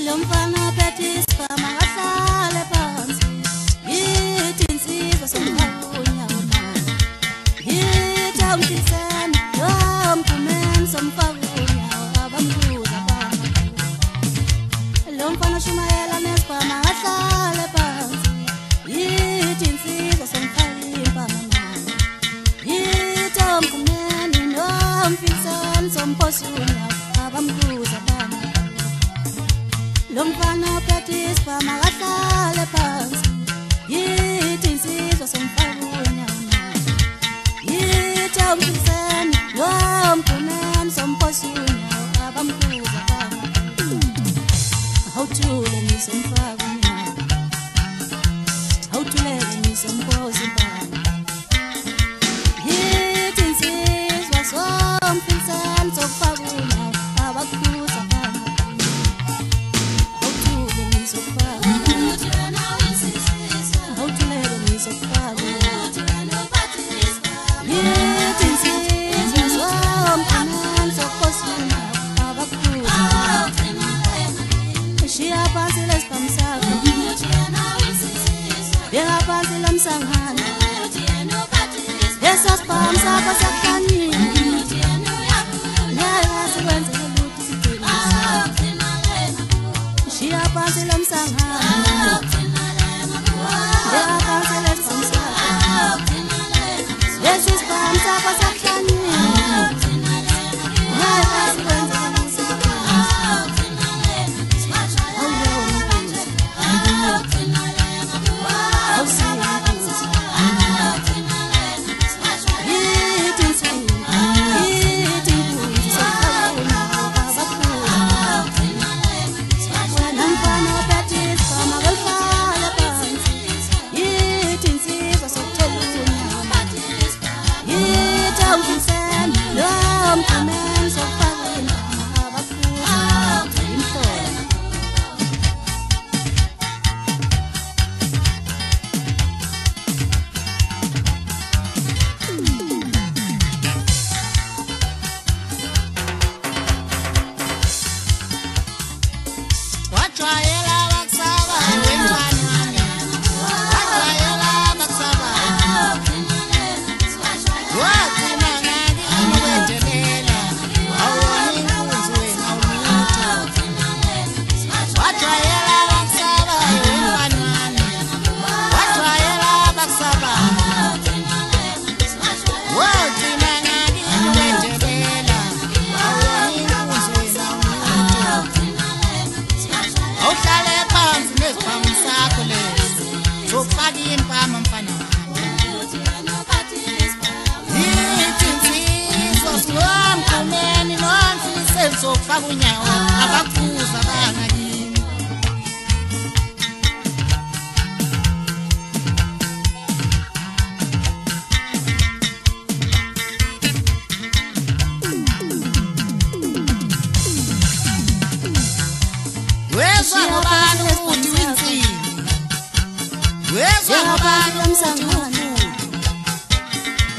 Lomfana betis fama asale pansi Yitinsiza sombunya umani Yitamtisen Yom kumen somfagunya Abamguza bama Lomfana shumaela nes fama asale pansi Yitinsiza somfagunya Yitam kumen Yom filsen somposunya Abamguza bama Lomfana betis fama asale pansi Yitinsiza somfagunya Yitamtisen Yom kumen somposunya Abamguza bama How to let me somfagunya How to let me somposunya Yitinsiza somfilsen somfagunya Abamguza bama Esas panza pasakani Nyala siwenze luti Shia panza lamsangana Ya panza lamsangana Esas panza pasakani Nyala siwenze Fagunyawo abakuza bangakini Weza ngobani uthi winzini Weza ngobani umsangano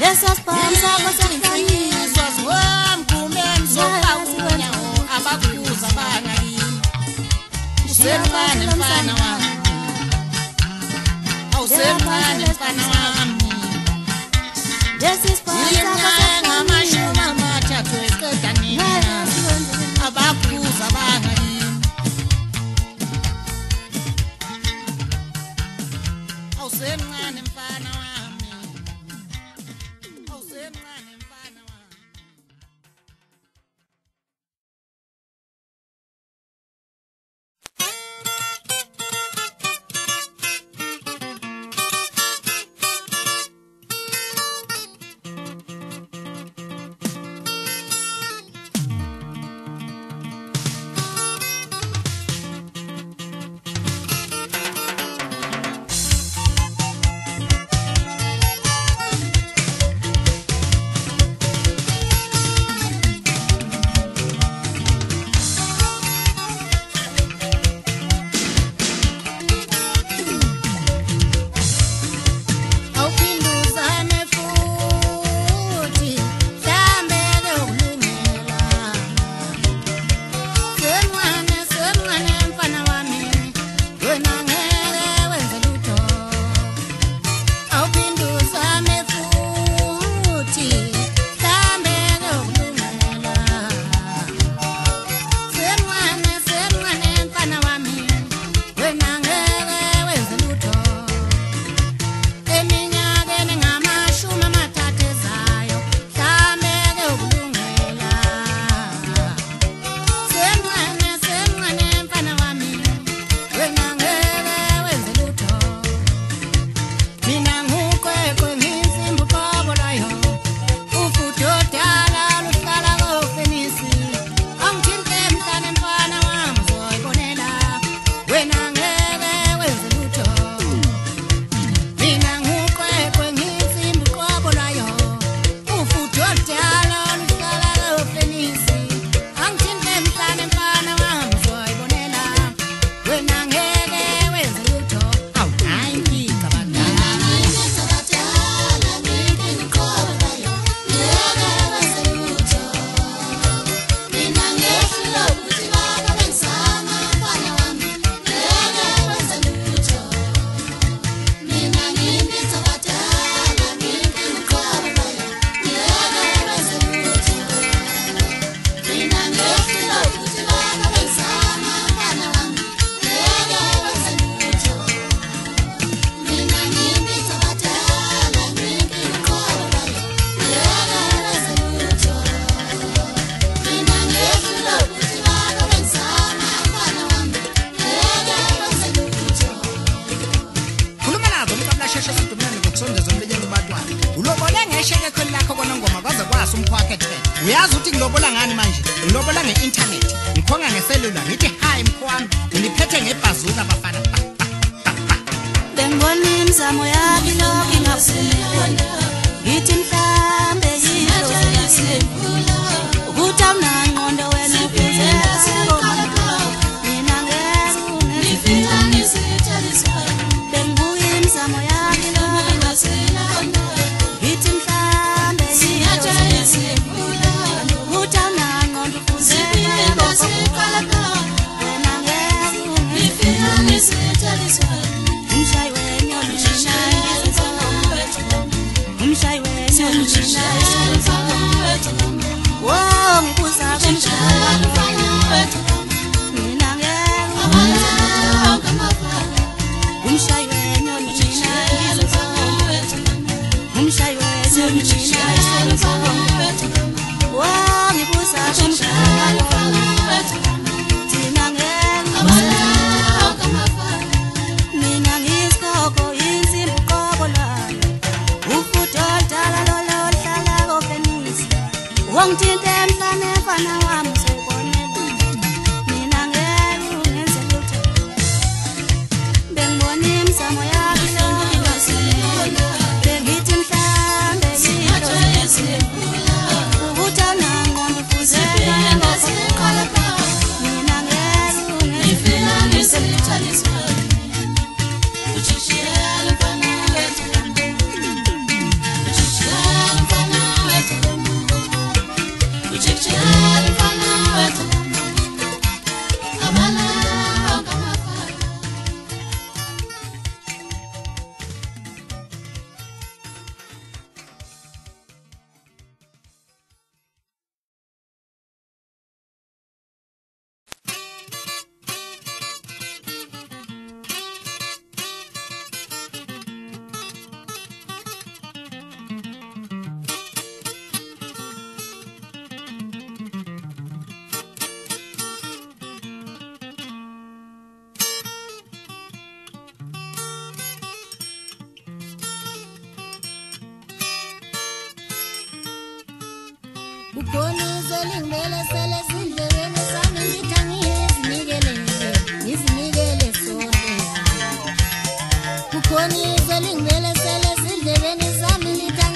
lesasiphamsa kwasekhanyiswa ziwamkhumeni sokubakunya abakuza bangakini usemncane mfana wami awusemncane mfana wami lesisiphamsa amashumi amathathu eqeda nina abakuza bangakini awusemncane mfana wami awusemncane mfana wami. Uyazi ukuthi ngilobola ngani manje? Ngilobola nge-internet. Ngikhonga ngeselula ngithi hi mkhwami, ngiphethe ngebhazuka bafana. Bengibona imizamo yakhe lokhu ingaphumeleli. Ngithi mhlambe yilo sesiphula. Ukuthi awunangqondo wena ufezela sibona. Mina ngeke ungifika ngisitshela. Bengibuya imizamo yakhe lokhu ingaphumeleli. Ngithi mhlambe siyajaya siphula. Ukuthi awunangqondo ufezela sibona. Mina ngeke ungifika ngisitshela. Umshayi wenyoni umshayi wenyoni wo ngibuza kumshaya mina ngeke umshayi wenyoni umshayi wenyoni wo ngibuza kumshaya thina ngeke mina ngisikoko insimbi qobolayo ufuthi odala lolo hlala kofenisi wangithinta emhlane mfana wami usebonela mina ngeke ungenze lutho bengibona imizamo yakhe bengithi mhlambe yilo sesiphula ukuthi awunangqondo ufuzela mina ngeke ungenze lutho Uchishiyala pana wetu Uchishiyala Kukhona izelingele sele zindlebeni zami ngithi ngizinikele sonke. Kukhona izelingele sele zindlebeni zami ngithi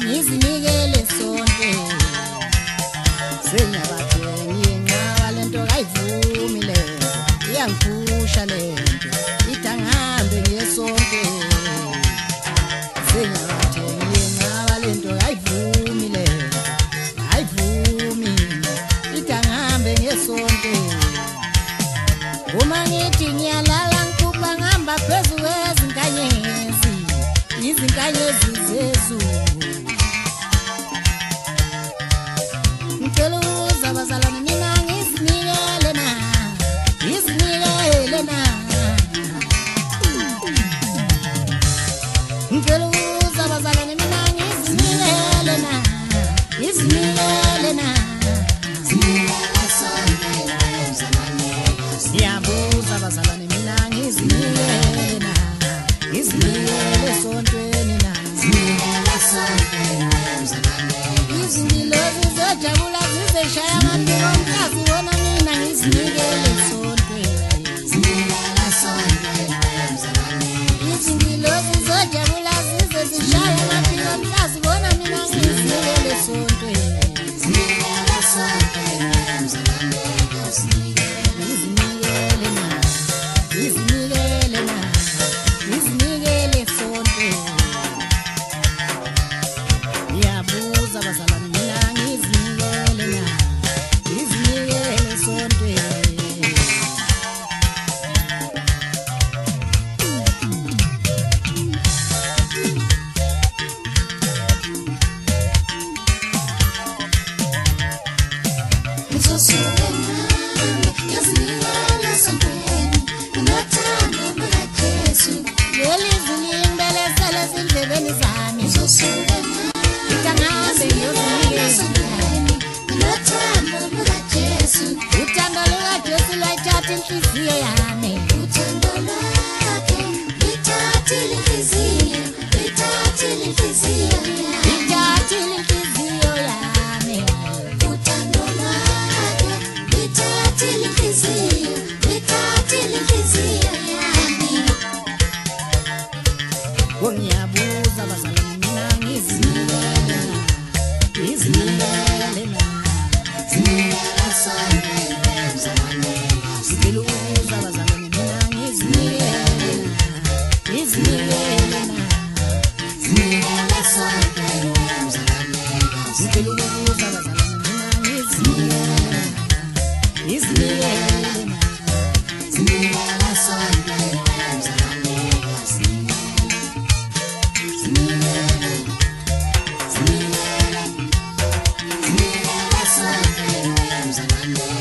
ngizinikele sonke. Senyabathengi nqaba lento kayivumi lento iyangiphusha lento ithi angihambe ngesonke. Senyabathengi nqaba lento kayivumi lento ayivumi ithi angihambe ngesonke. Uma ngithi ngiyalala ngikhupha ngihamba phezu kwezinkanyezi izinkanyezi zezulu. Ngicela ukuza bazalwane mina ngizinikele na ngicela ukuza bazalwane mina ngizinikele na ngiyabuza bazalwane mina ngizinikele na ngizinikele esontweni na izingilozi zojabula zizeshaya amapiko omkazi wona mina ngizinikele esontweni. Izingilozi zojabula zizeshaya amapiko omkazi wona mina ngizinikele esontweni. Ngizinikele esontweni. Ngiyabuza bazalwane mina ngizinikele na ngizinikele esontweni. Leli zilimbele sele zindlebeni zami itangaze uthando lukaJesu lwayithatha inhliziyo yami. Ithathile inhliziyo yami. Ngiyabuza bazalwane mina ngizinikele na ngicela ukuza bazalwane mina ngizinikele na ngicela ukuza bazalwane mina ngizinikele na Sunday.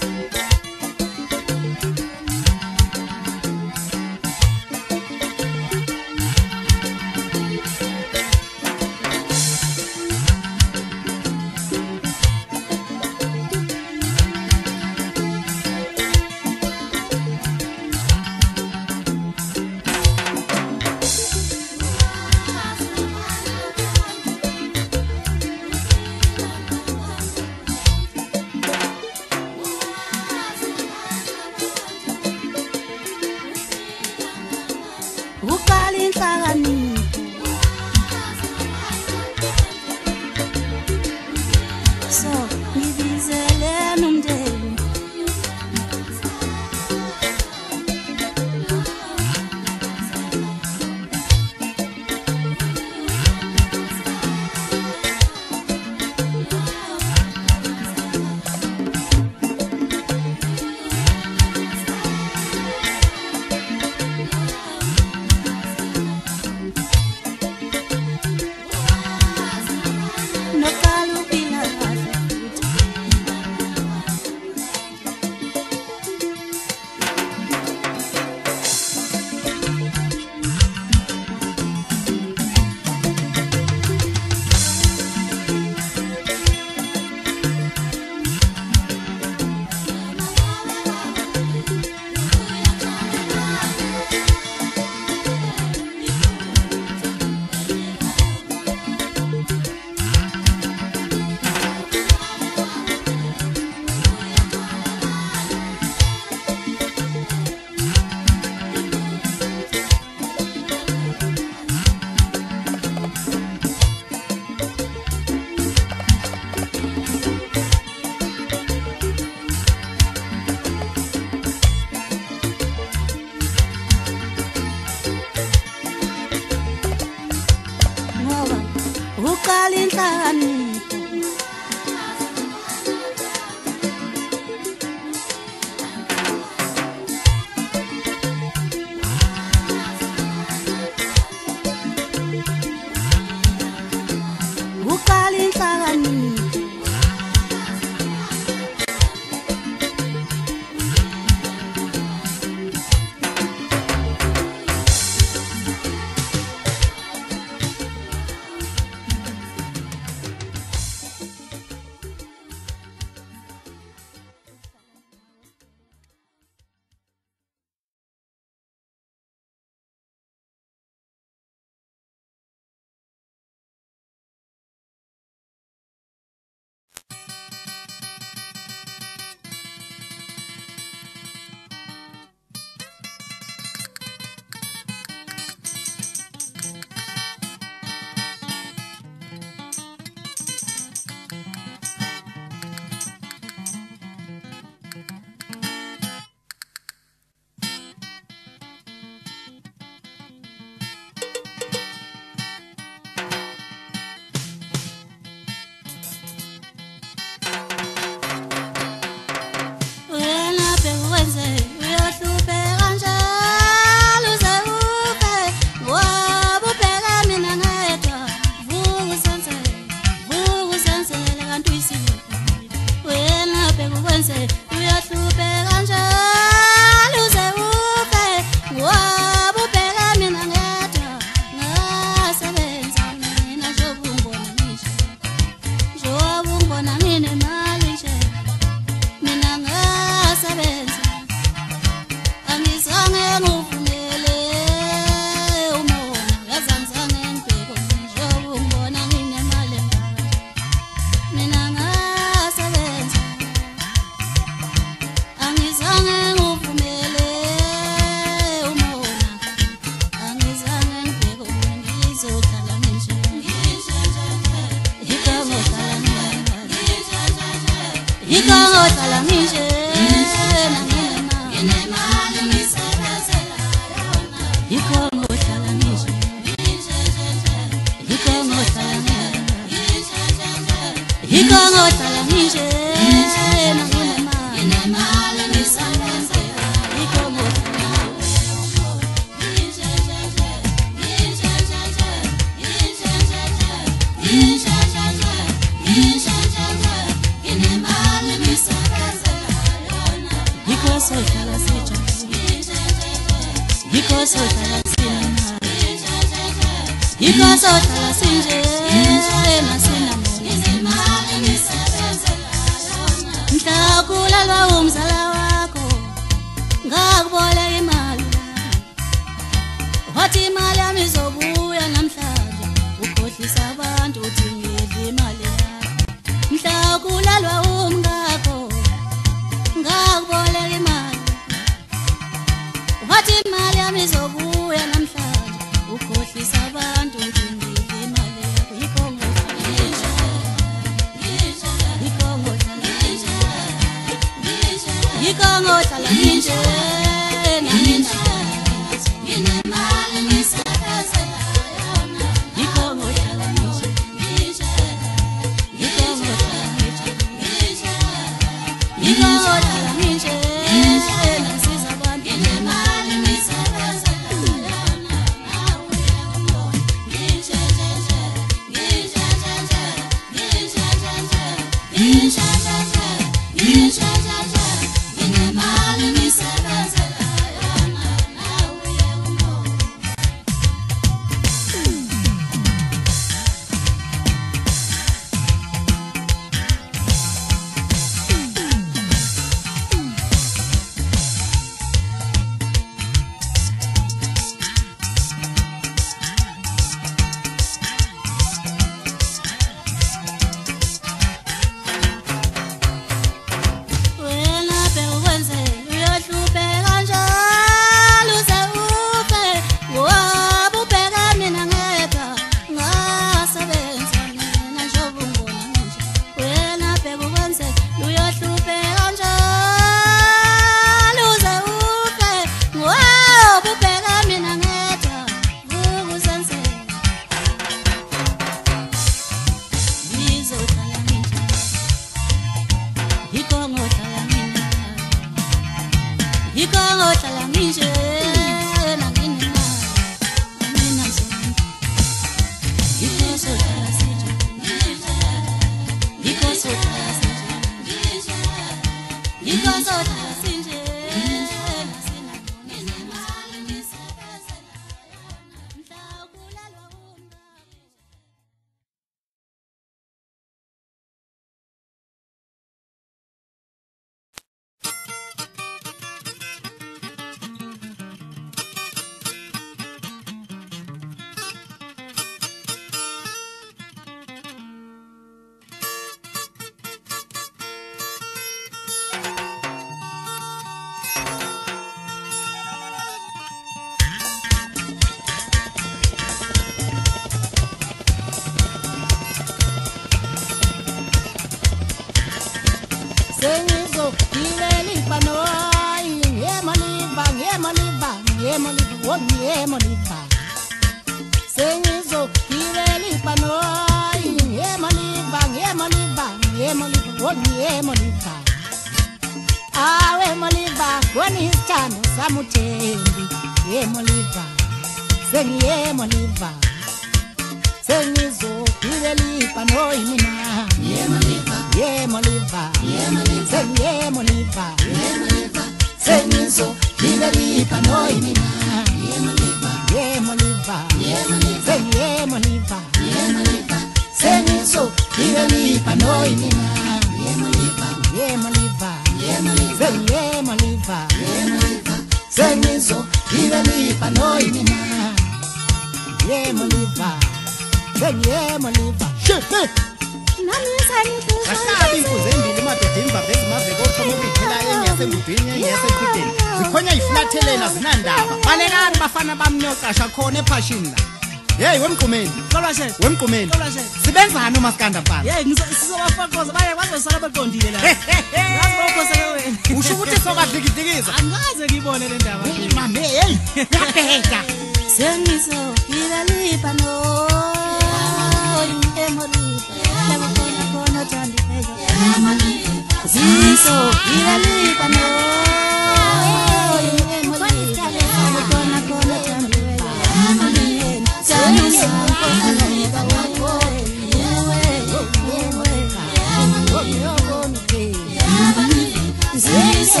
So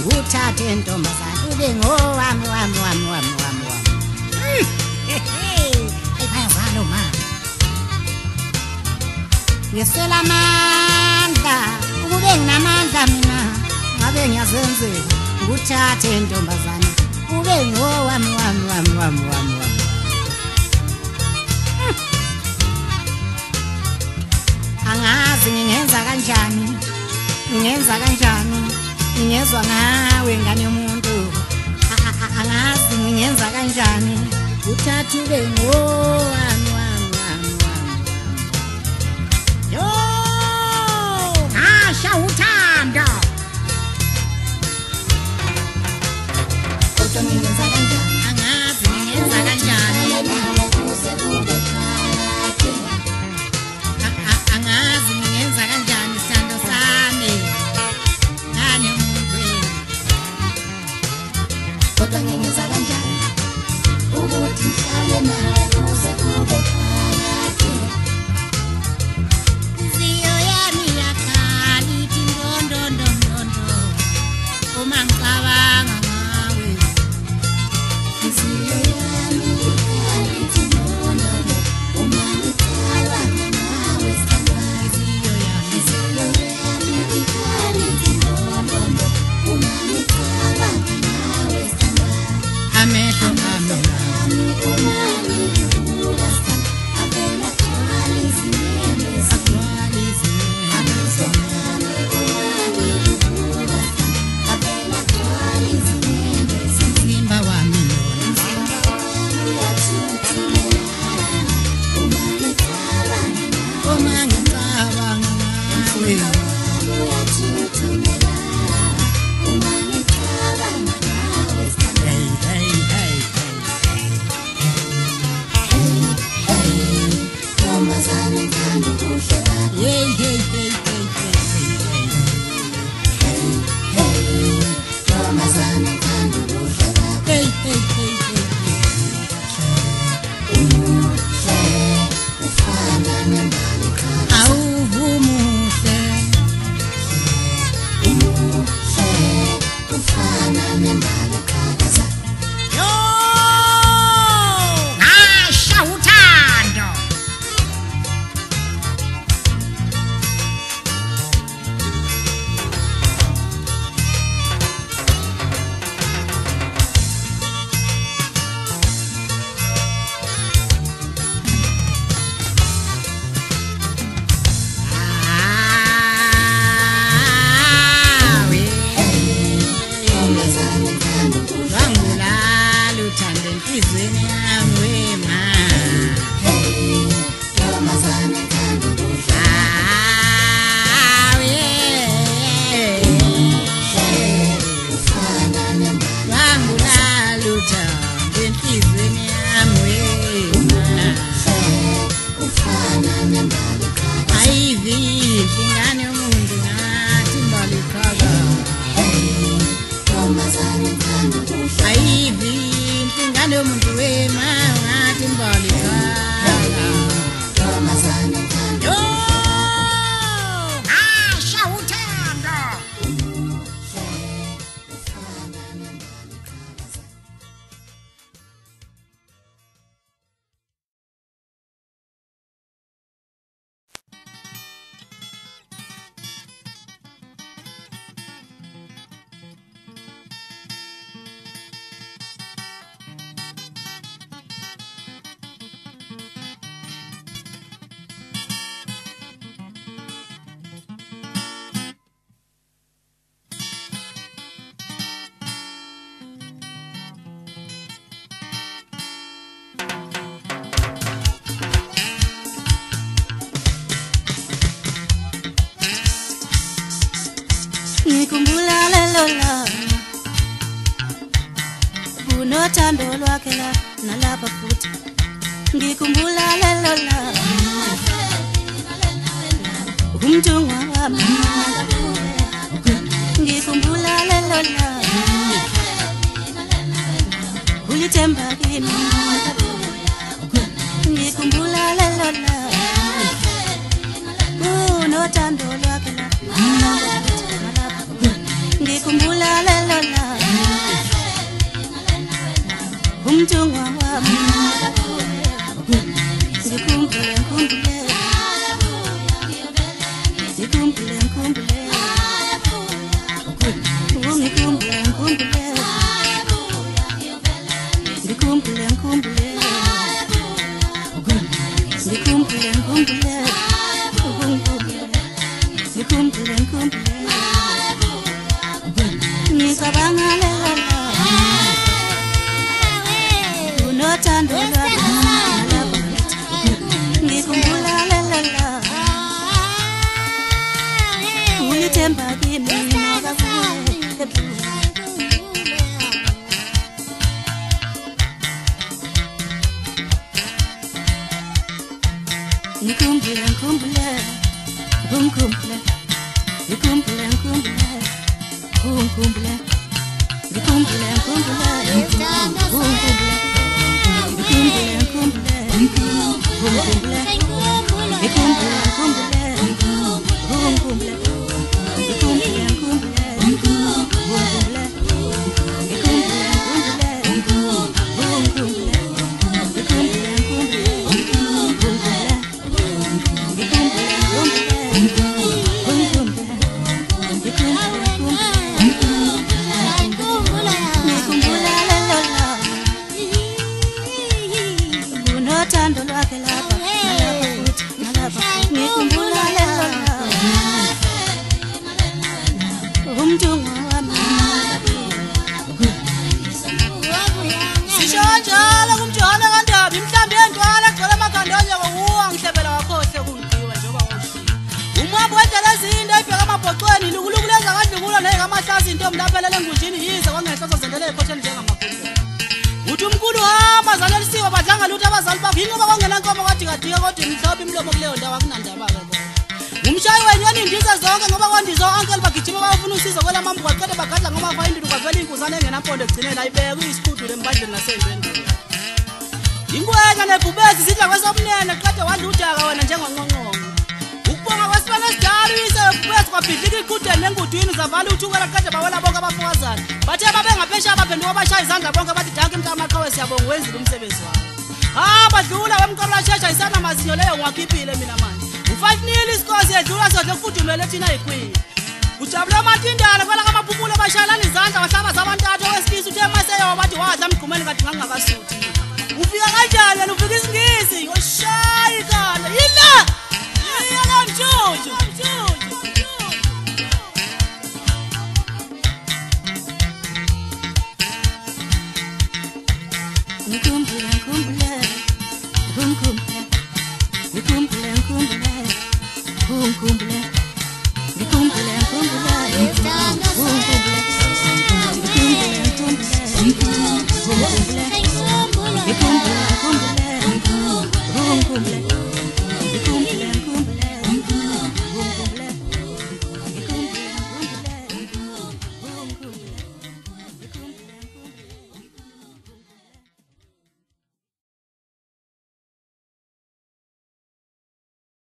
Uthathe ntombazana ube ngowami wami. Ayibazalo ma. Ngisela amandla ukube nginamandla mina ngabe ngiyazenzela uthathe ntombazana ube ngowami wami. Angazi ngingenza kanjani ngiyezwa ngawe ngane yomuntu angazi ngingenza kanjani uthathe ube ngowami yo asha uthanda kodwa ngingenza kanjani angazi ngingenza kanjani angazi ngingenza kanjani sithando sami ngane kodwa ngingenza kanjani ukuthi ngihlale nawe kuze kube phakathi inhliziyo yami yakhala ithi ndondo uma ngicabanga ngawe inhliziyo yami yakhala ithi ndondo uma ngicabanga nawe inhliziyo yami yakhala ithi ndondo uma ngicabanga nawe amehlo unothando lwakhe la nalapha futhi ngikhumbula lelo la umjungwa wami ngikhumbula lelo la ulithemba kimi ngikhumbula lelo la unothando lwakhe la ngikhumbula lelo la umjungwa wami ngikhumbule ngicabanga lelo la unothando lwakhe ngikhumbula lelo la ulithemba kimi ngikhumbule unothando lwakhe lapha ngikhumbula lelo la umjungwa wami sishonjalo kumjona kandabi mhlambi yendwala gcwele amagandonye ngokuwa ngihlebela wakhohle kungiwa njengoba ushiya umwabo wedlela ezinto ibheka amabhocweni lukuluku lenza kadlukula neyingamahlasi into mlaphelele ngujini yize kwangehloso zendele ey'khotheni njengamabhocweni uthi umkhulu hamba zaleli siwa badlanga lutho abazali bakho yingoba kwangenankomo kadikadika kodwa imhlophe imlomo kuleyo ndawo akunandaba-ke umshayi wenyoni indize zonke ngoba kwandizo onkeli bagijima bayofuna usizo kwelamambu baqede bagadla ngoba kwayindudu kwavela iy'nkuzane engenampondo egcinela ayibeka iyisikhudule embandleni nasendwendweni ingwenya nebhubezi zidla kwesobunene qede wadla udaka wena njengonqonqongo ukubonga kwesibane esidala uyise yobhubezi kwabhidlika iqhudeni nengudwini zavala uthukela qede bawela bonke abafokazana bathe babengaphesha abaphenduka abashaya izandla bonke bathi danke mntamaqhawe siyabonga wenzile umsebenzi wakho badlula wemkorolashesha isana mazinyo leyo ngiwakhiphile mina manje ufanile isikosi yedlula sodle kufudumele thina yikhwini ujabule amatindana kwela kamaphupulo bashayelana izandla bahlabaza abantathu owesibisi uthe maseyo bathi wadla mgqumeni kade ngangakasuthi ufika kanjani yena ufika isingisi yoshayi kana yila yila mjuju ngikhumbule